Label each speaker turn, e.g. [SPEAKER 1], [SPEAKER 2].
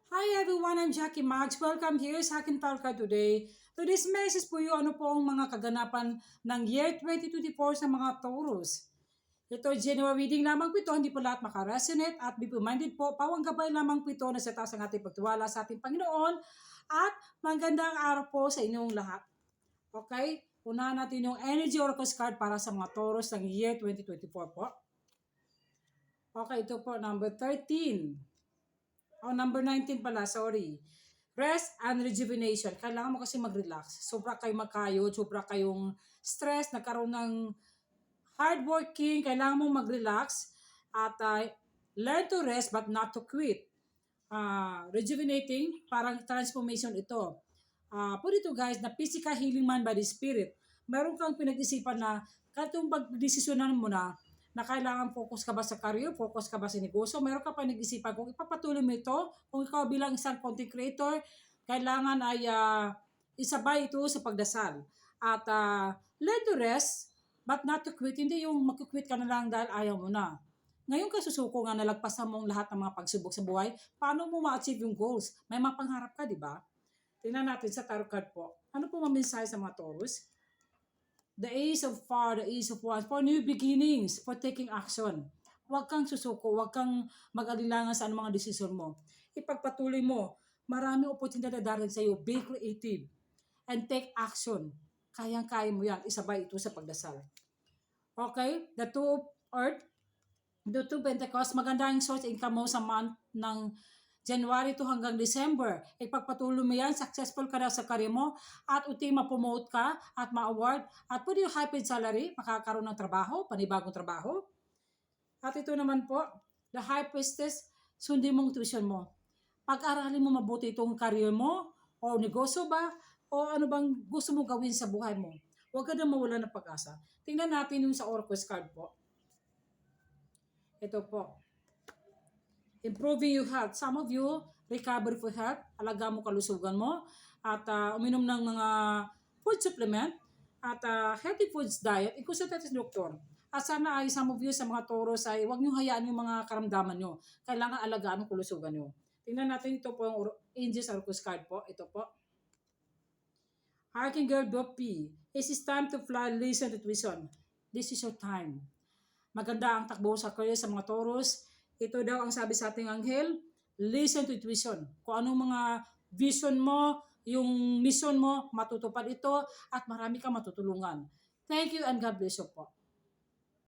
[SPEAKER 1] Hi everyone, I'm Jackie Max. Welcome here sa akin talka today. Today's message po yung ano po ang mga kaganapan ng year 2024 sa mga Taurus. Ito, January reading lamang po ito, hindi po lahat makaresonate at be reminded po, pawang gabay lamang po ito na sa taas ang ating pagtiwala sa ating Panginoon at magandang araw po sa inyong lahat. Okay? Unahan natin yung Energy Oracle card para sa mga Taurus ng year 2024 po. Okay, ito po, number 13. Number 19 pala, sorry. Rest and rejuvenation. Kailangan mo kasi mag-relax. Sobra kayo magkayod, sobra kayong stress, nagkaroon ng hardworking, kailangan mo mag-relax at learn to rest but not to quit. Rejuvenating, parang transformation ito. Po dito guys, na physical healing man by the spirit. Meron kang pinag-isipan na katong pag-desisyonan mo na kailangan focus ka ba sa career, focus ka ba sa negosyo, meron ka pa nag-isipan kung ipapatuloy mo ito, kung ikaw bilang isang content creator, kailangan ay isabay ito sa pagdasal. At learn to rest, but not to quit. Hindi yung mag-quit ka na lang dahil ayaw mo na. Ngayon ka susuko nga nalagpasan mong lahat ng mga pagsubok sa buhay, paano mo ma-achieve yung goals? May mga pangarap ka, di ba? Tingnan natin sa tarot card po. Ano po mamensahe sa mga Taurus? The Ace of Fire, the Ace of Wands, for new beginnings, for taking action. Huwag kang susuko, huwag kang mag-alilangan sa anumang desisyon mo. Ipagpatuloy mo. Maraming opportunity na darating sa iyo. Be creative and take action. Kayang-kaya mo yan. Isabay ito sa pagdasal. Okay? The Two of Earth, the Two of Pentacles, maganda yung source income mo sa month ng January to hanggang December. Ipagpatuloy mo yan, successful ka na sa career mo, at unti ma-promote ka, at ma-award, at pwede yung high paid salary, makakaroon ng trabaho, panibagong trabaho. At ito naman po, the High Priestess, sundin mong tuition mo. Pag-aralin mo mabuti itong career mo, o negosyo ba, o ano bang gusto mo gawin sa buhay mo. Huwag ka na mawala ng pag-asa. Tingnan natin yung sa Oracle card po. Ito po. Improving your health. Some of you, recovery for health, alaga mo kalusugan mo, at uminom ng mga food supplement, at healthy foods diet, i-consult sa doktor. At sana ay some of you sa mga Taurus ay huwag nyo hayaan yung mga karamdaman nyo. Kailangan alagaan ang kalusugan nyo. Tingnan natin ito po yung Angels Oracle card po. Ito po. Archangel P. It is time to fly, listen to tuition. This is your time. Maganda ang takbo sa career sa mga Taurus. Ito daw ang sabi sa ating anghel, listen to intuition. Kung anong mga vision mo, yung mission mo, matutupad ito at marami kang matutulungan. Thank you and God bless you po.